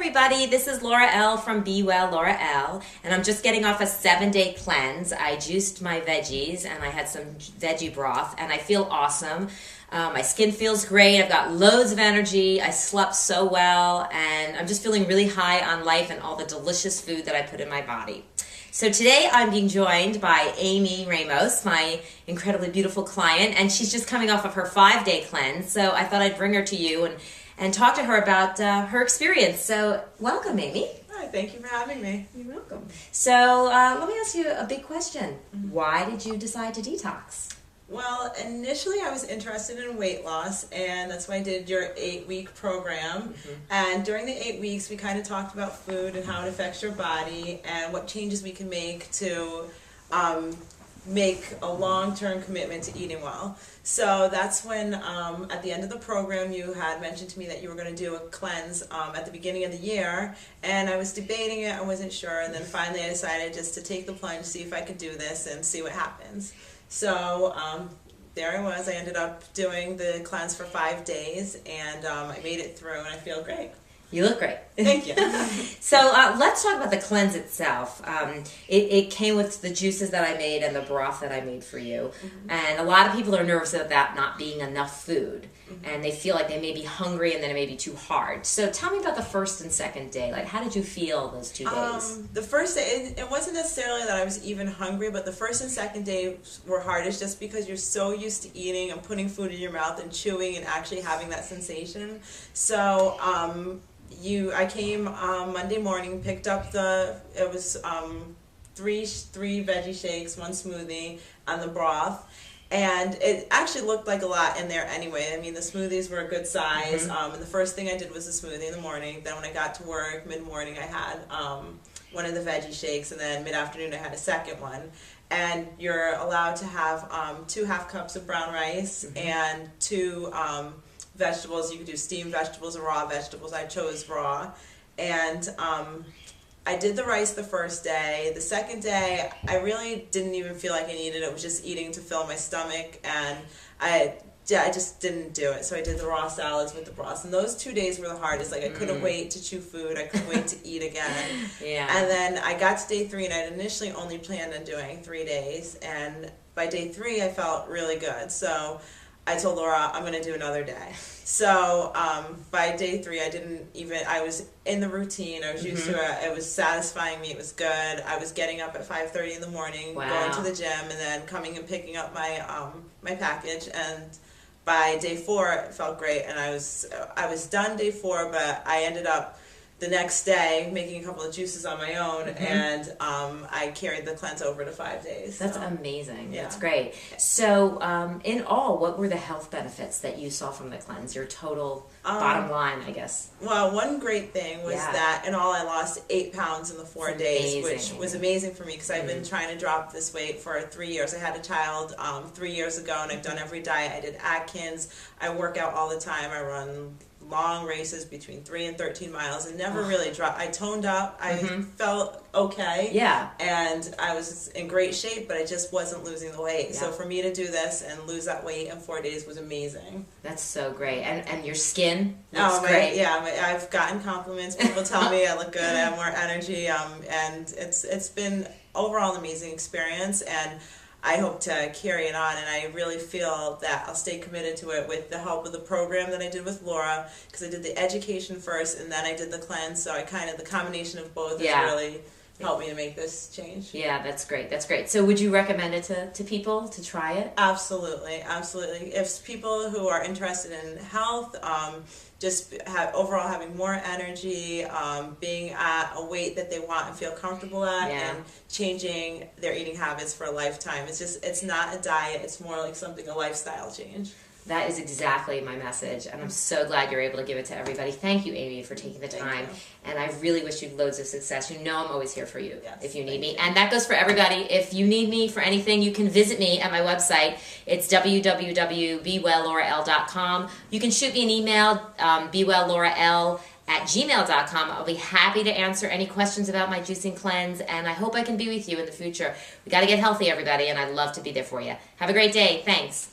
everybody, this is Laura L. from Be Well Laura L. And I'm just getting off a 7-day cleanse. I juiced my veggies and I had some veggie broth and I feel awesome. My skin feels great. I've got loads of energy. I slept so well and I'm just feeling really high on life and all the delicious food that I put in my body. So today I'm being joined by Amy Ramos, my incredibly beautiful client, and she's just coming off of her 5-day cleanse. So I thought I'd bring her to you and talk to her about her experience. So welcome, Amy. Hi, thank you for having me. You're welcome. So let me ask you a big question. Why did you decide to detox? Well, initially I was interested in weight loss, and that's why I did your 8-week program. And during the 8 weeks, we kind of talked about food and how it affects your body and what changes we can make to make a long-term commitment to eating well. So that's when, at the end of the program, you had mentioned to me that you were going to do a cleanse at the beginning of the year, and I was debating it, I wasn't sure, and then finally I decided just to take the plunge, see if I could do this and see what happens. So there I was. I ended up doing the cleanse for 5 days, and I made it through, and I feel great. You look great. Thank you. So let's talk about the cleanse itself. It came with the juices that I made and the broth that I made for you. And a lot of people are nervous about that not being enough food. And they feel like they may be hungry and then it may be too hard. So tell me about the first and second day. Like, how did you feel those 2 days? The first day, it wasn't necessarily that I was even hungry, but the first and second day were hardest just because you're so used to eating and putting food in your mouth and chewing and actually having that sensation. So I came Monday morning, picked up it was three veggie shakes, 1 smoothie, and the broth. And it actually looked like a lot in there anyway. I mean, the smoothies were a good size. And the first thing I did was a smoothie in the morning. Then when I got to work, mid-morning, I had one of the veggie shakes. And then mid-afternoon, I had a second one. And you're allowed to have 2 half cups of brown rice and 2 vegetables. You could do steamed vegetables or raw vegetables. I chose raw. And I did the rice the first day. The second day, I really didn't even feel like I needed it. It was just eating to fill my stomach, and I just didn't do it. So I did the raw salads with the broth. And those 2 days were the hardest. Like, I couldn't wait to chew food. I couldn't wait to eat again. And then I got to day 3, and I initially only planned on doing 3 days. And by day 3, I felt really good. So I told Laura, I'm going to do another day. So by day 3, I was in the routine. I was used to it. It was satisfying me. It was good. I was getting up at 5:30 in the morning, going to the gym, and then coming and picking up my my package. And by day 4, it felt great. And I was done day 4, but I ended up the next day making a couple of juices on my own, and I carried the cleanse over to 5 days. That's amazing. Yeah. That's great. So in all, what were the health benefits that you saw from the cleanse? Your total bottom line, I guess. Well, one great thing was that in all I lost 8 pounds in the 4 days, which was amazing for me because I've been trying to drop this weight for 3 years. I had a child 3 years ago, and I've done every diet. I did Atkins. I work out all the time. I run long races between 3 and 13 miles and never really dropped. I toned up. I felt okay. Yeah. And I was in great shape, but I just wasn't losing the weight. Yeah. So for me to do this and lose that weight in 4 days was amazing. That's so great. And your skin looks great. I've gotten compliments. People tell me I look good, I have more energy, and it's been overall an amazing experience, and I hope to carry it on, and I really feel that I'll stay committed to it with the help of the program that I did with Laura, because I did the education first and then I did the cleanse, so the combination of both has really helped me to make this change. Yeah, that's great. That's great. So would you recommend it to people to try it? Absolutely, absolutely. If people who are interested in health, just overall having more energy, being at a weight that they want and feel comfortable at, and changing their eating habits for a lifetime. It's not a diet, it's more like a lifestyle change. That is exactly my message, and I'm so glad you're able to give it to everybody. Thank you, Amy, for taking the time, and I really wish you loads of success. You know I'm always here for you if you need me, and that goes for everybody. If you need me for anything, you can visit me at my website. It's www.bewelllaural.com. You can shoot me an email, bewelllaural@gmail.com. I'll be happy to answer any questions about my juicing cleanse, and I hope I can be with you in the future. We got to get healthy, everybody, and I'd love to be there for you. Have a great day. Thanks.